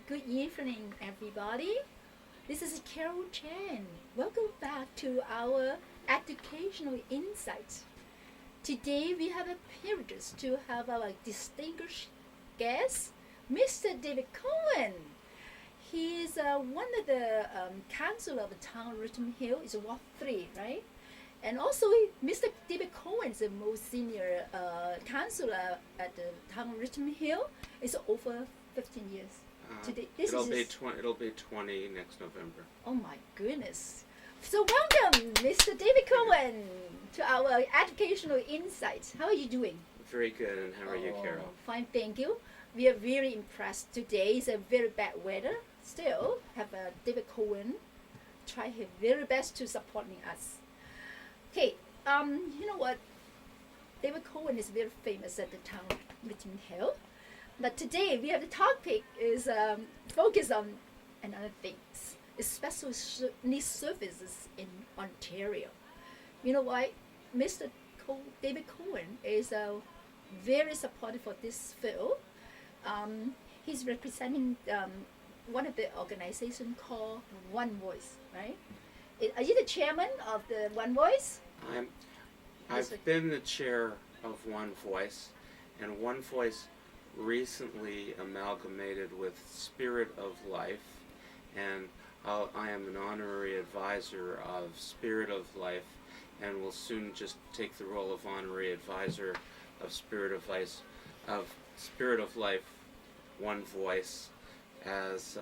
Good evening, everybody. This is Carol Chen. Welcome back to our educational insights. Today we have a privilege to have our distinguished guest, Mr. David Cohen. He is one of the council of the town Richmond Hill. Is Ward 3, right? And also, Mr. David Cohen is the most senior councillor at the town Richmond Hill. It's over 15 years. Today, It'll be 20 next November. Oh my goodness. So welcome, Mr. David Cohen, to our educational insights. How are you doing? Very good, and how are you, Carol? Fine, thank you. We are very impressed. Today is a very bad weather. Still, have David Cohen try his very best to supporting us. Okay, you know what? David Cohen is very famous at the town Richmond Hill. But today we have the topic is focus on another things, special needs services in Ontario. You know why? Mr. David Cohen is very supportive for this field. He's representing one of the organization called One Voice, right? Are you the chairman of the One Voice? I've been the chair of One Voice, and One Voice recently amalgamated with Spirit of Life, and I am an honorary advisor of Spirit of Life, and will soon just take the role of honorary advisor of Spirit of Life, One Voice, as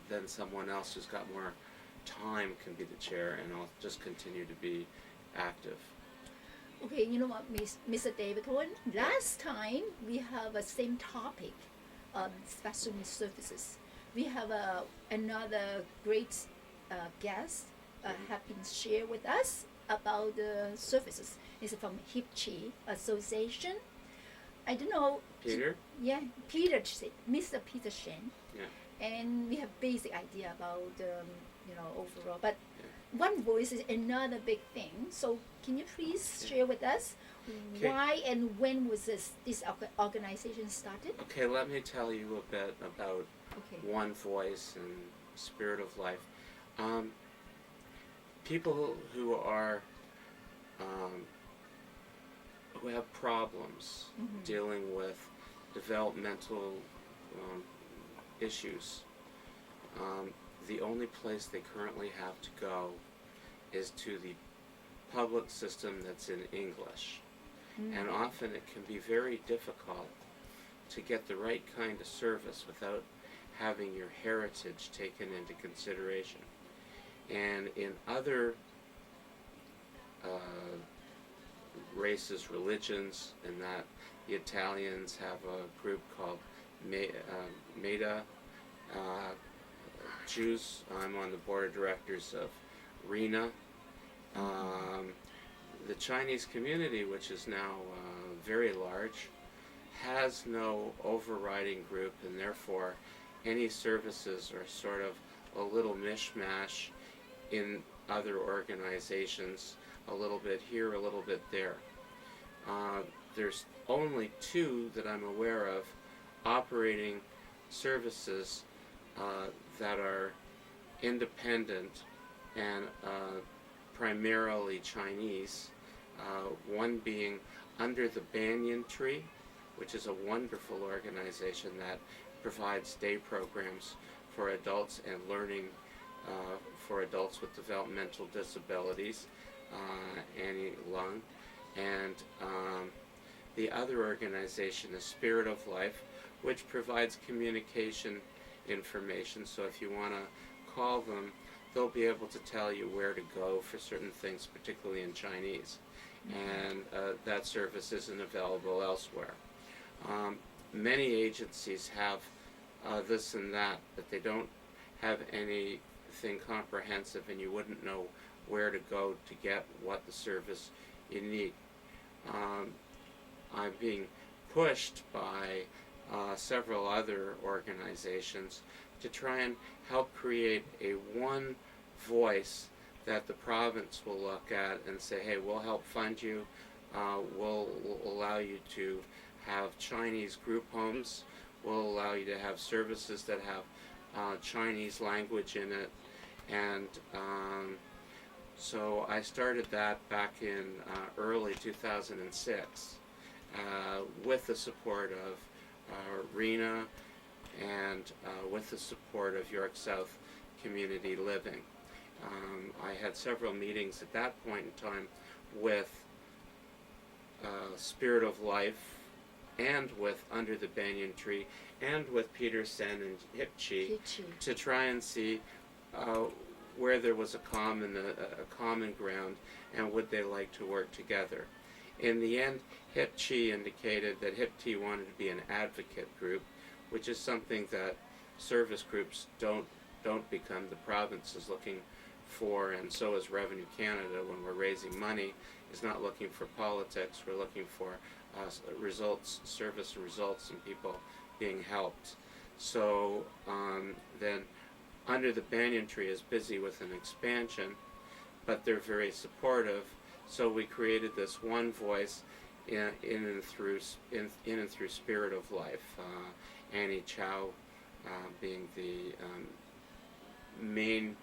then someone else who's got more time can be the chair, and I'll just continue to be active. Okay, you know what, Mr. David Cohen? Last time we have a same topic, special needs services. We have another great guest have been shared with us about the services. It's from HIPCHI Association. I don't know. Peter? Yeah, Mr. Peter Shen. Yeah. And we have basic idea about overall, but One Voice is another big thing. So can you please share with us why and when was this organization started? Okay, let me tell you a bit about One Voice and Spirit of Life. People who are who have problems dealing with developmental issues, the only place they currently have to go is to the public system that's in English. And often it can be very difficult to get the right kind of service without having your heritage taken into consideration. And in other races, religions, in that the Italians have a group called Meda, Jews. I'm on the board of directors of RENA. The Chinese community, which is now very large, has no overriding group, and therefore any services are sort of a little mishmash in other organizations, a little bit here, a little bit there. There's only two that I'm aware of operating services that are independent and primarily Chinese, one being Under the Banyan Tree, which is a wonderful organization that provides day programs for adults and learning for adults with developmental disabilities, Annie Lung, and the other organization is Spirit of Life, which provides communication information. So if you want to call them, they'll be able to tell you where to go for certain things, particularly in Chinese. And that service isn't available elsewhere. Many agencies have this and that, but they don't have anything comprehensive, and you wouldn't know where to go to get what the service you need. I'm being pushed by several other organizations to try and help create a one voice that the province will look at and say, hey, we'll help fund you, we'll allow you to have Chinese group homes, we'll allow you to have services that have Chinese language in it, and so I started that back in early 2006 with the support of Rena and with the support of York South Community Living. I had several meetings at that point in time with Spirit of Life and with Under the Banyan Tree and with Peter Sen and Hipchi to try and see where there was a common ground and would they like to work together. In the end, Hipchi indicated that Hipchi wanted to be an advocate group, which is something that service groups don't become. The province is looking for, and so is Revenue Canada when we're raising money, is not looking for politics. We're looking for results, service results, and people being helped. So then Under the Banyan Tree is busy with an expansion, but they're very supportive. So we created this one voice in and through Spirit of Life. Annie Chow being the main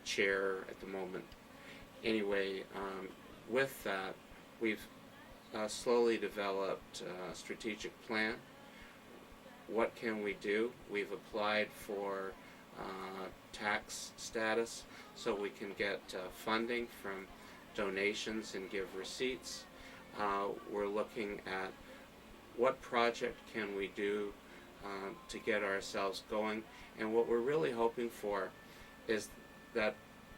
chair at the moment. Anyway, with that, we've slowly developed a strategic plan. What can we do? We've applied for tax status so we can get funding from donations and give receipts. We're looking at what project can we do to get ourselves going, and what we're really hoping for is that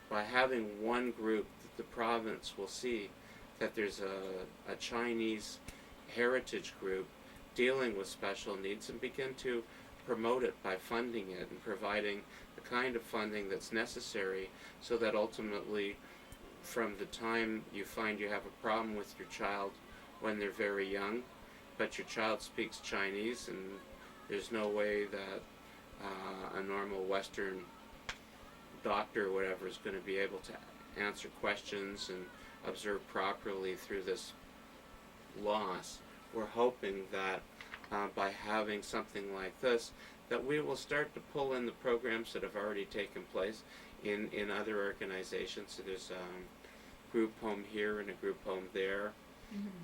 by having one group, the province will see that there's a Chinese heritage group dealing with special needs and begin to promote it by funding it and providing the kind of funding that's necessary so that ultimately from the time you find you have a problem with your child when they're very young, but your child speaks Chinese and there's no way that a normal Western doctor or whatever is going to be able to answer questions and observe properly through this loss. We're hoping that by having something like this, that we will start to pull in the programs that have already taken place in other organizations. So there's a group home here and a group home there,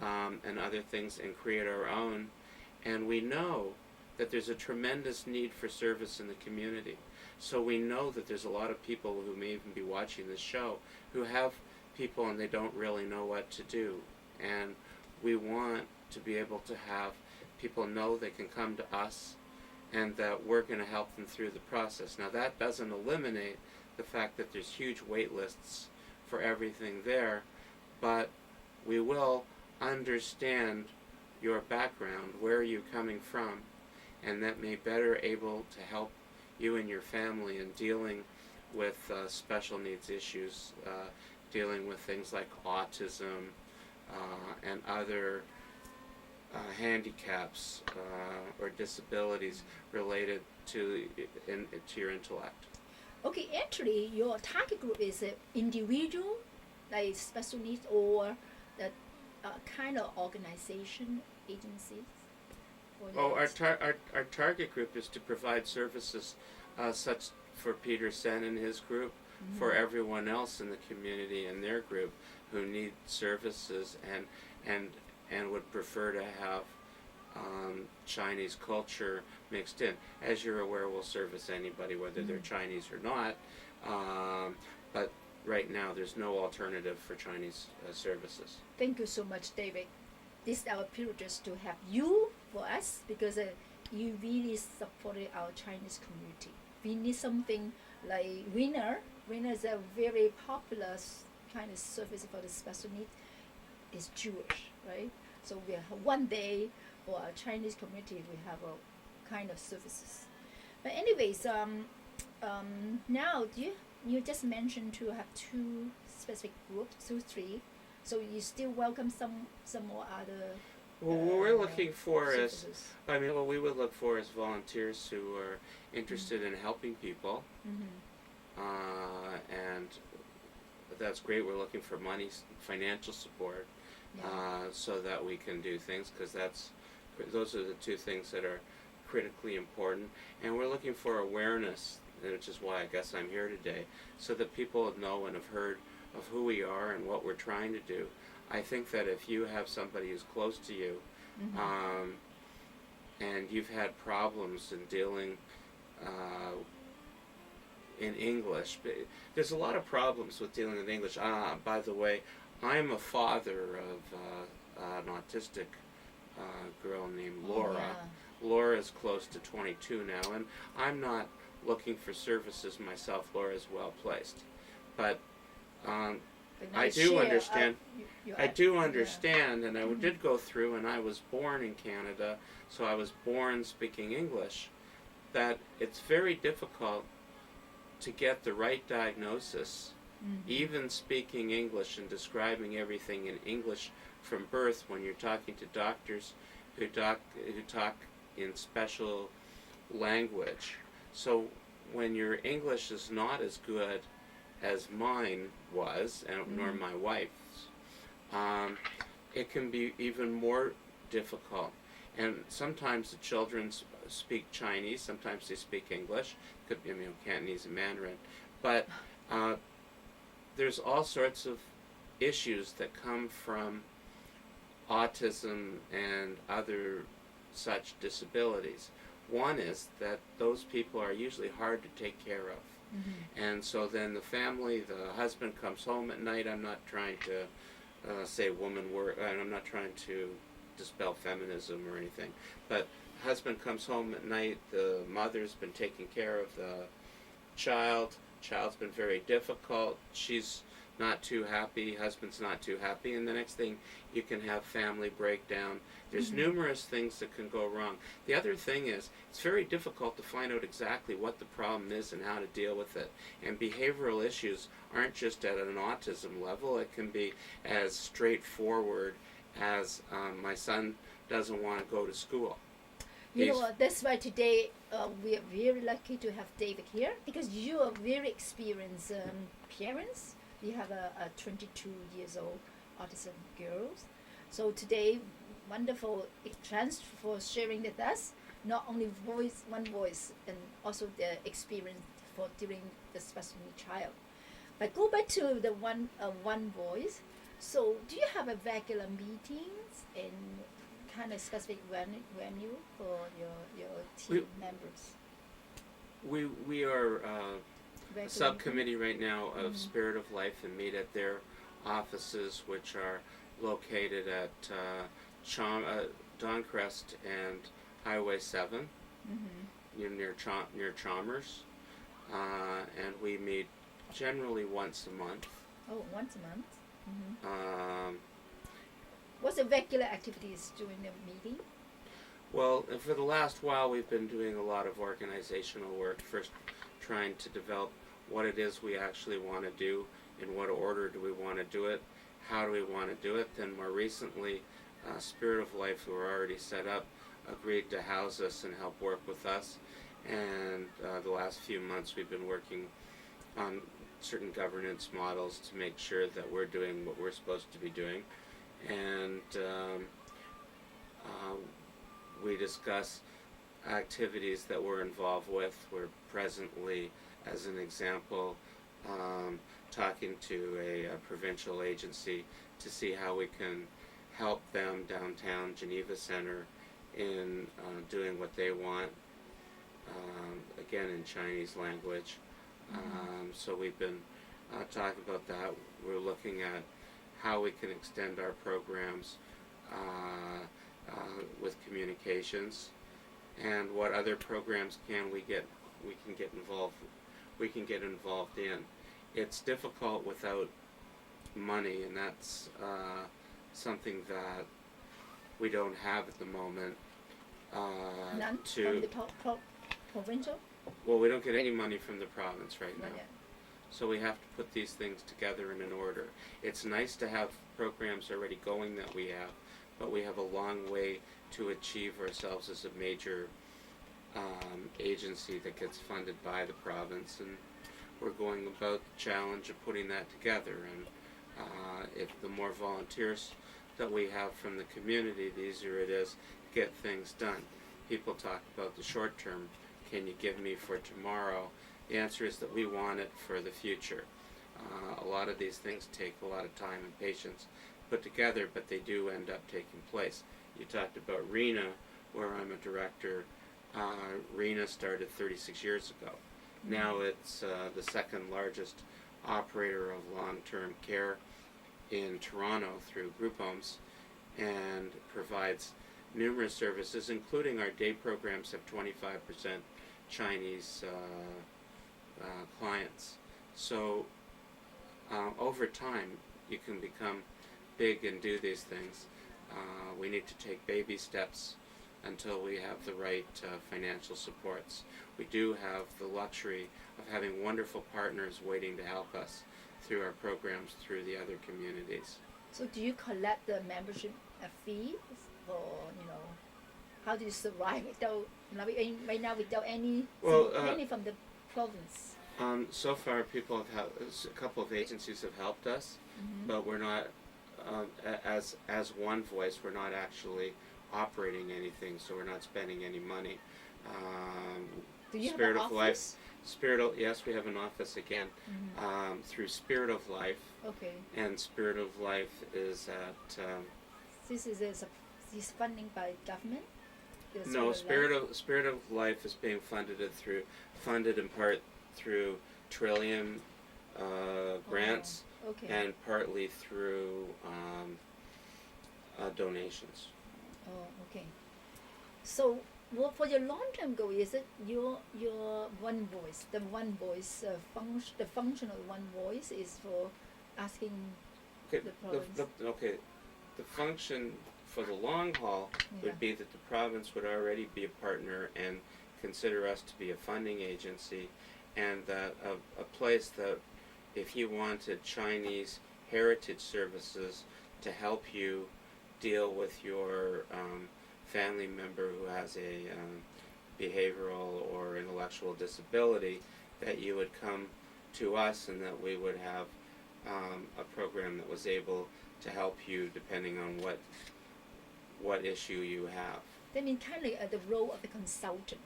and other things, and create our own. And we know that there's a tremendous need for service in the community. So we know that there's a lot of people who may even be watching this show who have people and they don't really know what to do. And we want to be able to have people know they can come to us and that we're going to help them through the process. Now that doesn't eliminate the fact that there's huge wait lists for everything there, but we will understand your background, where you're coming from, and that may better able to help you and your family in dealing with special needs issues, dealing with things like autism and other handicaps or disabilities related to your intellect. Okay, actually, your target group is individual, like special needs, or the kind of organization, agencies? Our target group is to provide services such for Peter Sen and his group, for everyone else in the community and their group who need services and would prefer to have Chinese culture mixed in. As you're aware, we'll service anybody, whether they're Chinese or not, but right now there's no alternative for Chinese services. Thank you so much, David. This is our privilege to have you for us, because you really supported our Chinese community. We need something like Winner. Winner is a very popular kind of service for the special needs. It's Jewish, right? So we have one day for our Chinese community, we have a kind of services. But anyways, now you just mentioned to have two specific groups, 2, 3. So you still welcome some more other. Well, what we're looking for services. what we would look for is volunteers who are interested in helping people, and that's great. We're looking for money, financial support, so that we can do things, because those are the two things that are critically important. And we're looking for awareness which is why I guess I'm here today, so that people know and have heard of who we are and what we're trying to do. I think that if you have somebody who's close to you, and you've had problems in dealing in English, there's a lot of problems with dealing in English. By the way, I'm a father of an autistic girl named Laura. Laura's close to 22 now, and I'm not looking for services myself. Laura's well placed, but I do understand. I do understand, and I did go through, and I was born in Canada, so I was born speaking English. That it's very difficult to get the right diagnosis, even speaking English and describing everything in English from birth when you're talking to doctors who talk in special language. So when your English is not as good as mine was, and nor my wife's, it can be even more difficult. And sometimes the children speak Chinese, sometimes they speak English, could be Cantonese and Mandarin, but there's all sorts of issues that come from autism and other such disabilities. One is that those people are usually hard to take care of. And so then the family, the husband comes home at night. I'm not trying to say woman word, and I'm not trying to dispel feminism or anything, but husband comes home at night, the mother's been taking care of the child's been very difficult, she's not too happy, husband's not too happy, and the next thing you can have family breakdown. There's numerous things that can go wrong. The other thing is, it's very difficult to find out exactly what the problem is and how to deal with it. And behavioral issues aren't just at an autism level. It can be as straightforward as my son doesn't want to go to school. You know, that's why today we are very lucky to have David here, because you are very experienced parents. You have a 22 years old autism girl. So today, wonderful chance for sharing with us, not only one voice, and also the experience for dealing with a special needs child. But go back to the one voice. So do you have a regular meetings and kind of specific venue for your team members? We are a subcommittee right now of Spirit of Life, and meet at their offices, which are located at Doncrest and Highway 7, near Chalmers, and we meet generally once a month. Oh, once a month. What's the regular activities during the meeting? Well, for the last while, we've been doing a lot of organizational work. First, trying to develop what it is we actually want to do, in what order do we want to do it, how do we want to do it. Then more recently, Spirit of Life, who are already set up, agreed to house us and help work with us. And the last few months we've been working on certain governance models to make sure that we're doing what we're supposed to be doing. And we discuss activities that we're involved with. We're presently, as an example, talking to a provincial agency to see how we can help them downtown Geneva Center in doing what they want, again in Chinese language. So we've been talking about that. We're looking at how we can extend our programs with communications, and what other programs we can get involved in. It's difficult without money, and that's something that we don't have at the moment. None from the provincial? Well, we don't get any money from the province right now. Not yet. So we have to put these things together in an order. It's nice to have programs already going that we have, but we have a long way to achieve ourselves as a major agency that gets funded by the province, and we're going about the challenge of putting that together. And if the more volunteers that we have from the community, the easier it is to get things done. People talk about the short term. Can you give me for tomorrow? The answer is that we want it for the future. A lot of these things take a lot of time and patience put together, but they do end up taking place. You talked about RENA, where I'm a director. RENA started 36 years ago. Now it's the second largest operator of long-term care in Toronto through group homes, and provides numerous services, including our day programs have 25% Chinese clients. So over time, you can become big and do these things. We need to take baby steps until we have the right financial supports. We do have the luxury of having wonderful partners waiting to help us through our programs through the other communities. So do you collect the membership fee, or how do you survive without right now without any money from the province? So far, people have a couple of agencies have helped us, but we're not as one voice. We're not actually operating anything, so we're not spending any money. Do you Spirit have of an Life. office? Yes, we have an office again through Spirit of Life. Okay. And Spirit of Life is at. This is funding by government. No, Spirit of Life is being funded in part through Trillium grants, okay. and partly through donations. Oh, okay. So, for your long-term goal, is it your one voice? The one voice the function of one voice is for asking Okay, the province. The function for the long haul would be that the province would already be a partner and consider us to be a funding agency, and that a place that if you wanted Chinese heritage services to help you deal with your family member who has a behavioral or intellectual disability, that you would come to us and that we would have a program that was able to help you depending on what issue you have. They mean kind of the role of the consultant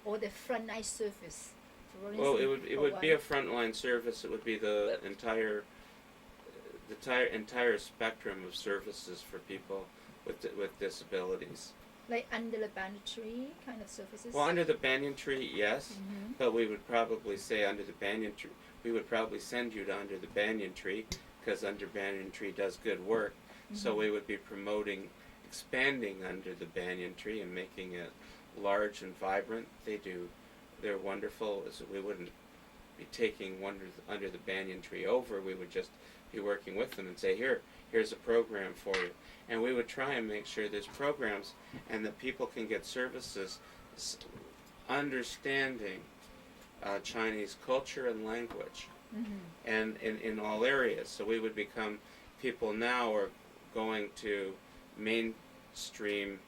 or the frontline service. Well, it would be a frontline service. It would be the entire spectrum of services for people with disabilities. Like under the banyan tree kind of services? Well, under the banyan tree, yes, but we would probably say under the banyan tree, we would probably send you to under the banyan tree, because under banyan tree does good work. So we would be promoting expanding under the banyan tree and making it large and vibrant. They're wonderful. So we wouldn't be taking under the banyan tree over. We would just be working with them and say, here's a program for you. And we would try and make sure there's programs and that people can get services understanding Chinese culture and language, and in all areas. So we would become, people now are going to mainstream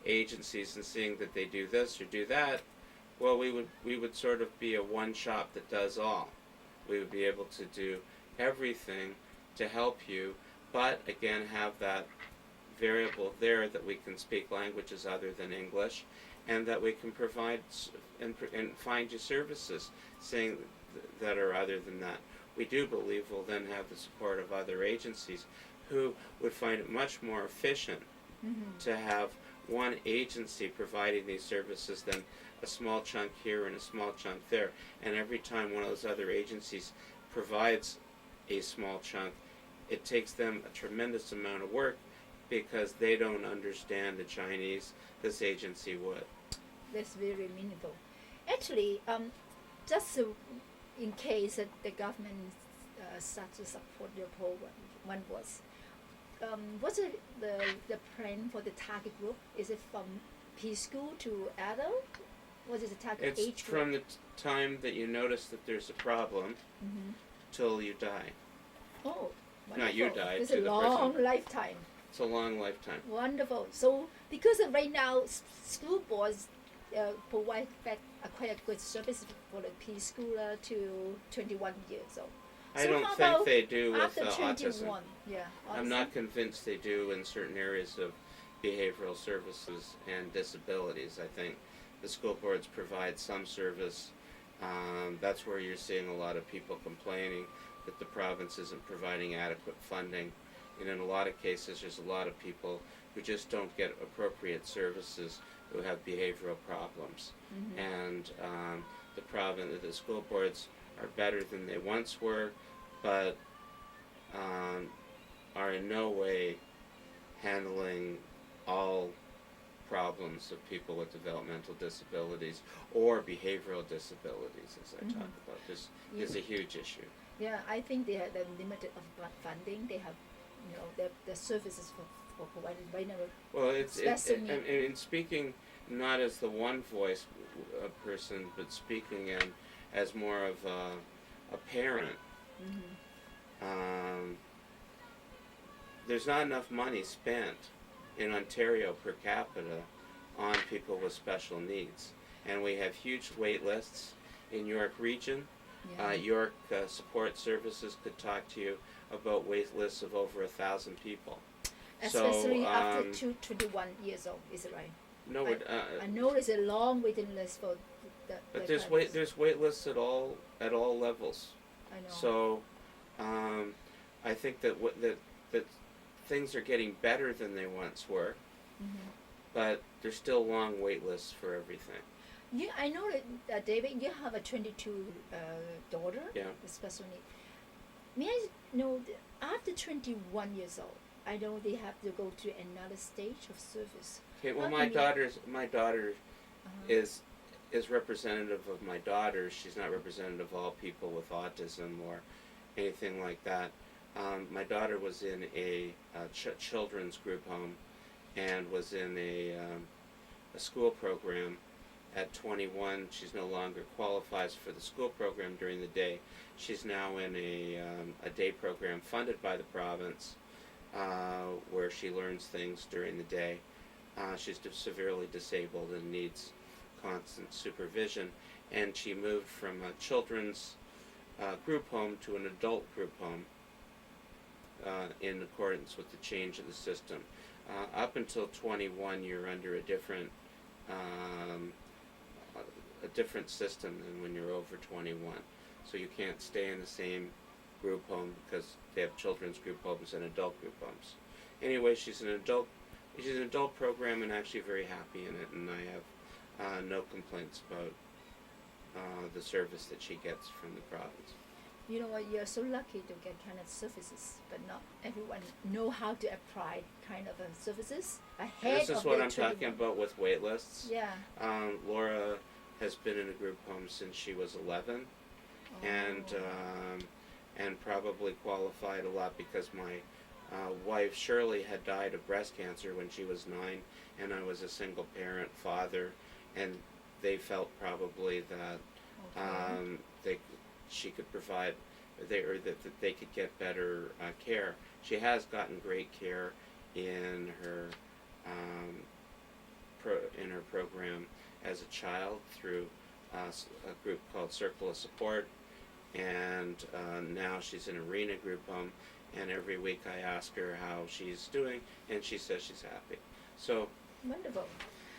agencies and seeing that they do this or do that. Well, we would sort of be a one shop that does all. We would be able to do everything to help you, but again have that variable there that we can speak languages other than English, and that we can provide and find you services saying that are other than that. We do believe we'll then have the support of other agencies who would find it much more efficient to have one agency providing these services than a small chunk here and a small chunk there. And every time one of those other agencies provides a small chunk, it takes them a tremendous amount of work because they don't understand the Chinese. This agency would. That's very meaningful. Actually, just in case that the government starts to support your program, one was, what's the plan for the target group? Is it from preschool to adult? What is the target age group? It's from the time that you notice that there's a problem till you die. Oh, wonderful. Not you die. It's to a the long person. lifetime. It's a long lifetime. Wonderful. So, because right now school boards provide quite a good service for the preschooler to 21 years old. I So don't how think about they do with after autism. 21? Yeah. I'm autism? not convinced they do in certain areas of behavioral services and disabilities. I think the school boards provide some service That's where you're seeing a lot of people complaining that the province isn't providing adequate funding. And in a lot of cases, there's a lot of people who just don't get appropriate services who have behavioral problems. And the school boards are better than they once were, but are in no way handling all problems of people with developmental disabilities or behavioral disabilities, as I talk about. This is a huge issue. Yeah, I think they have the limited of funding. They have, the services for providing right now. Well, and speaking not as the one voice person, but speaking as more of a parent. There's not enough money spent in Ontario per capita on people with special needs, and we have huge wait lists in York Region. York Support Services could talk to you about wait lists of over 1,000 people. Especially after 21 years old, is it right? No, I know it's a long waiting list for but there's wait lists at all levels. I know. So I think that that things are getting better than they once were, but there's still long wait lists for everything. Yeah, I know that David, you have a 22 daughter with special needs. May I know, after 21 years old, I know they have to go to another stage of service. Okay, well, my daughter is representative of my daughter. She's not representative of all people with autism or anything like that. My daughter was in a children's group home and was in a school program. At 21, she's no longer qualifies for the school program during the day. She's now in a day program funded by the province where she learns things during the day. She's severely disabled and needs constant supervision. And she moved from a children's group home to an adult group home in accordance with the change of the system. Up until 21, you're under a different system than when you're over 21. So you can't stay in the same group home because they have children's group homes and adult group homes. Anyway, she's an adult program and actually very happy in it, and I have no complaints about the service that she gets from the province. You know what, you're so lucky to get kind of services, but not everyone know how to apply kind of services ahead of This is what I'm talking about with wait lists. Yeah. Laura has been in a group home since she was 11, and probably qualified a lot because my wife Shirley had died of breast cancer when she was 9, and I was a single parent father, and they felt probably that she could provide that they could get better care. She has gotten great care in her program as a child through a group called Circle of Support, and now she's in Arena group home, and every week I ask her how she's doing, and she says she's happy. So wonderful.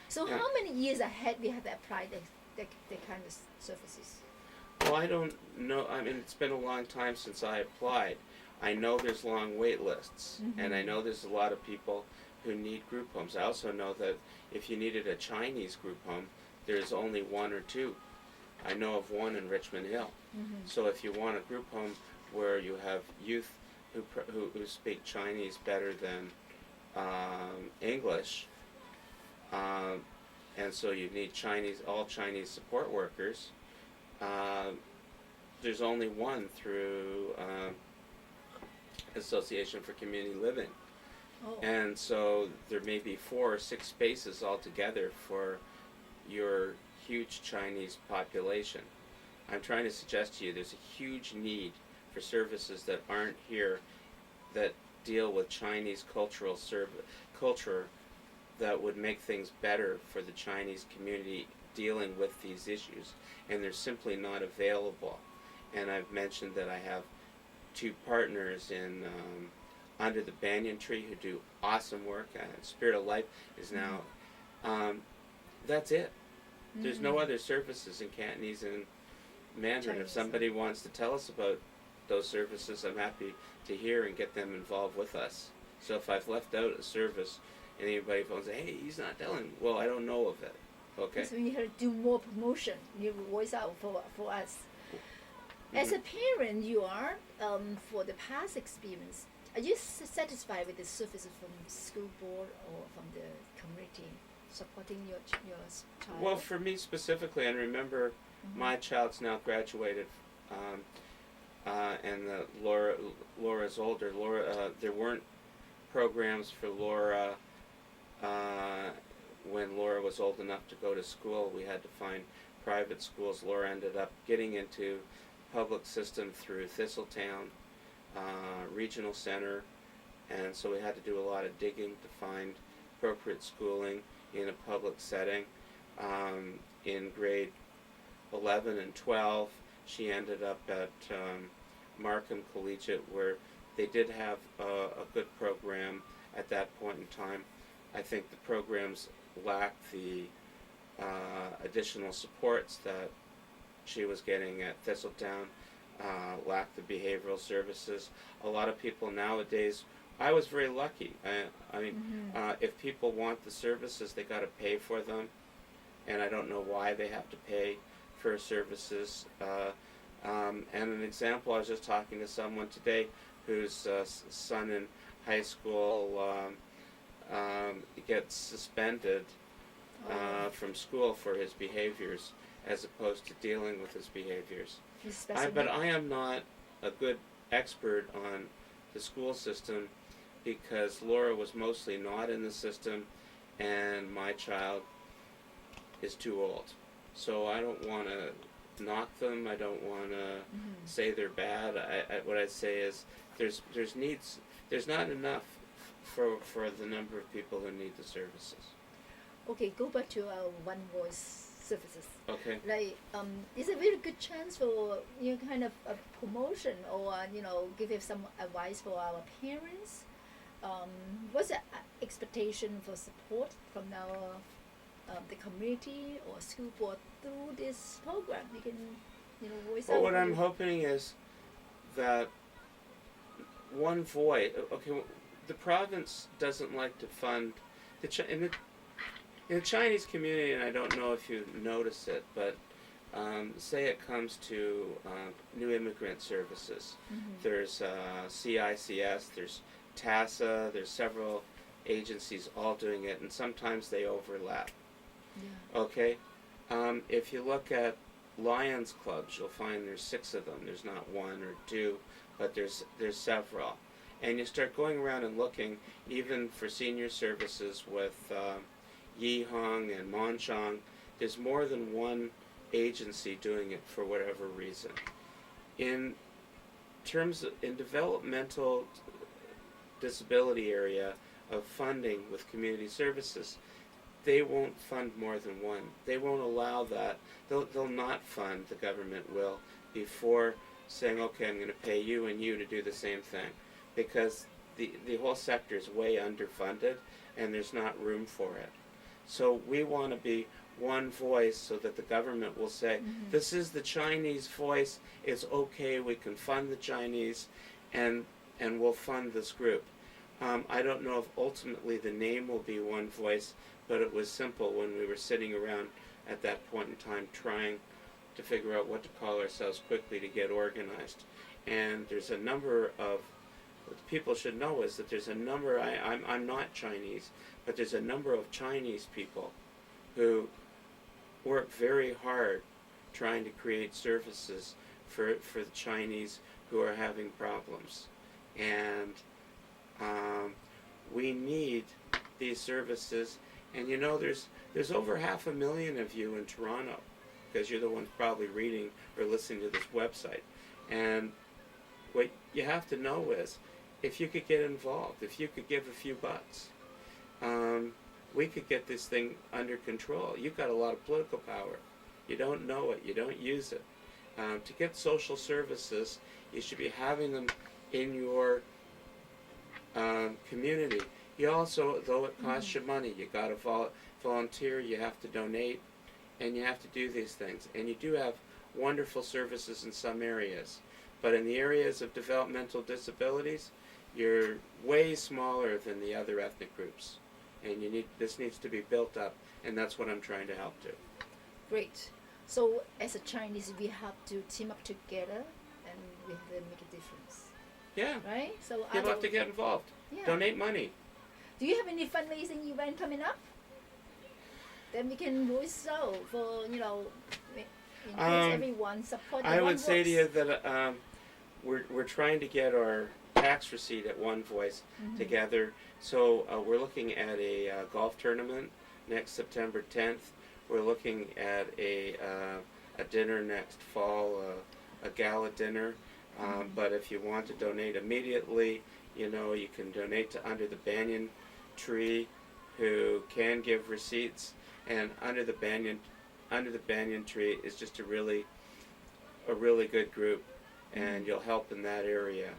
So how many years ahead we have to apply the kind of services? Well, I don't know. I mean, it's been a long time since I applied. I know there's long wait lists, and I know there's a lot of people who need group homes. I also know that if you needed a Chinese group home, there's only one or two. I know of one in Richmond Hill. So if you want a group home where you have youth who speak Chinese better than English, and so you need all Chinese support workers, there's only one through Association for Community Living. And so there may be 4 or 6 spaces altogether for your huge Chinese population. I'm trying to suggest to you there's a huge need for services that aren't here that deal with Chinese culture that would make things better for the Chinese community dealing with these issues, and they're simply not available. And I've mentioned that I have 2 partners in under the banyan tree who do awesome work. Spirit of Life is now that's it. There's no other services in Cantonese Mandarin. If Chinese. somebody wants to tell us about those services, I'm happy to hear and get them involved with us. So if I've left out a service and anybody phones, hey, he's not telling, well, I don't know of it. Okay. So we have to do more promotion. You voice out for us. As a parent, you are for the past experience. Are you satisfied with the services from the school board or from the community supporting your child? Well, for me specifically, and remember, my child's now graduated, and Laura's older. There weren't programs for Laura when Laura was old enough to go to school. We had to find private schools. Laura ended up getting into public system through Thistletown Regional Center, and so we had to do a lot of digging to find appropriate schooling in a public setting. In grade 11 and 12, she ended up at Markham Collegiate, where they did have a good program at that point in time. I think the programs lacked the additional supports that she was getting at Thistletown, lacked the behavioral services. A lot of people nowadays, I was very lucky. I mean, if people want the services, they got to pay for them, and I don't know why they have to pay for services. And an example, I was just talking to someone today whose son in high school gets suspended from school for his behaviors as opposed to dealing with his behaviors. But I am not a good expert on the school system because Laura was mostly not in the system and my child is too old. So I don't want to knock them. I don't want to say they're bad. What I'd say is there's needs. There's not enough for the number of people who need the services. Okay, go back to our one voice services. Okay. Like, it's a very good chance for kind of a promotion or give some advice for our parents. What's the expectation for support from our the community or school board through this program? You can voice out. Well, what I'm hoping is that one voice. Okay, the province doesn't like to fund in the Chinese community, and I don't know if you notice it, but say it comes to new immigrant services. There's CICS, there's TASA, there's several agencies all doing it, and sometimes they overlap. Yeah. Okay? If you look at Lions clubs, you'll find there's 6 of them. There's not 1 or 2, but there's several. And you start going around and looking, even for senior services with Yihong and Monchong, there's more than one agency doing it for whatever reason. In developmental disability area of funding with community services, they won't fund more than one. They won't allow that. They'll not fund, the government will, before saying, okay, I'm going to pay you and you to do the same thing. Because the whole sector is way underfunded and there's not room for it. So we want to be one voice so that the government will say, this is the Chinese voice, it's okay, we can fund the Chinese, and we'll fund this group. I don't know if ultimately the name will be One Voice, but it was simple when we were sitting around at that point in time trying to figure out what to call ourselves quickly to get organized. And there's a number of, what people should know is that there's a number, I'm not Chinese, but there's a number of Chinese people who work very hard trying to create services for the Chinese who are having problems. And we need these services. And there's over 500,000 of you in Toronto, because you're the ones probably reading or listening to this website. And what you have to know is, if you could get involved, if you could give a few bucks, we could get this thing under control. You've got a lot of political power. You don't know it. You don't use it. To get social services, you should be having them in your community. You also, though it costs you money, you got to volunteer, you have to donate, and you have to do these things. And you do have wonderful services in some areas. But in the areas of developmental disabilities, you're way smaller than the other ethnic groups. And this needs to be built up, and that's what I'm trying to help do. Great. So as a Chinese, we have to team up together and we have to make a difference. Yeah. Right? So People have to get involved. Yeah. Donate money. Do you have any fundraising event coming up? Then we can voice out for, increase everyone support. I would say to you that we're trying to get our tax receipt at One Voice together. So we're looking at a golf tournament next September 10th. We're looking at a dinner next fall, a gala dinner. But if you want to donate immediately, you can donate to Under the Banyan Tree, who can give receipts. And Under the Banyan Tree is just a really good group, and you'll help in that area.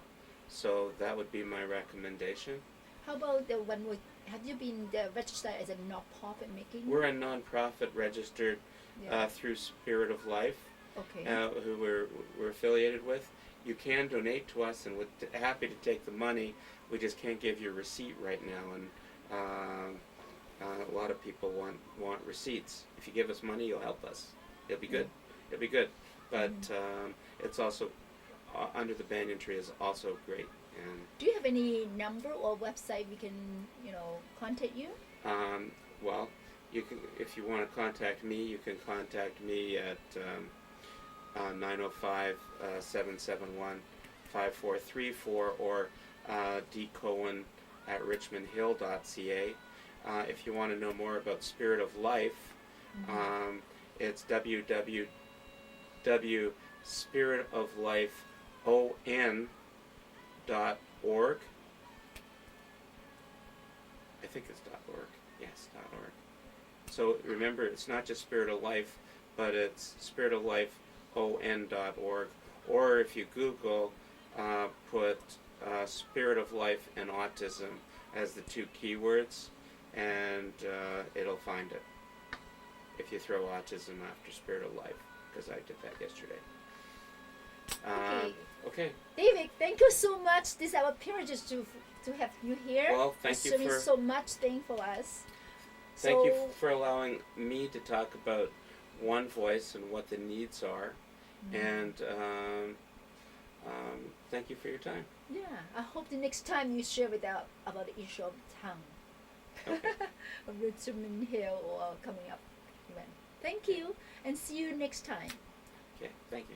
So that would be my recommendation. How about the one with, have you been registered as a non-profit making? We're a non-profit registered through Spirit of Life, who we're affiliated with. You can donate to us, and we're happy to take the money. We just can't give you a receipt right now, and a lot of people want receipts. If you give us money, you'll help us. It'll be good. It'll be good. But it's also Under the Banyan Tree is also great. And do you have any number or website we can contact you? Well, you can, if you want to contact me, you can contact me at 905-771-5434 or dcohen at richmondhill.ca. If you want to know more about Spirit of Life, it's www.spiritoflifeon.org. I think it's .org. Yes, .org. So remember, it's not just Spirit of Life, but it's spiritoflifeon.org. Or if you Google, put Spirit of Life and Autism as the two keywords, and it'll find it. If you throw autism after Spirit of Life, because I did that yesterday. Okay. David, thank you so much. This is our privilege to have you here. Well, thank you for so much thing for us. Thank you for allowing me to talk about One Voice and what the needs are, and thank you for your time. Yeah, I hope the next time you share about the issue of town. Okay. Of Richmond Hill or coming up event. Thank you, and see you next time. Okay, thank you.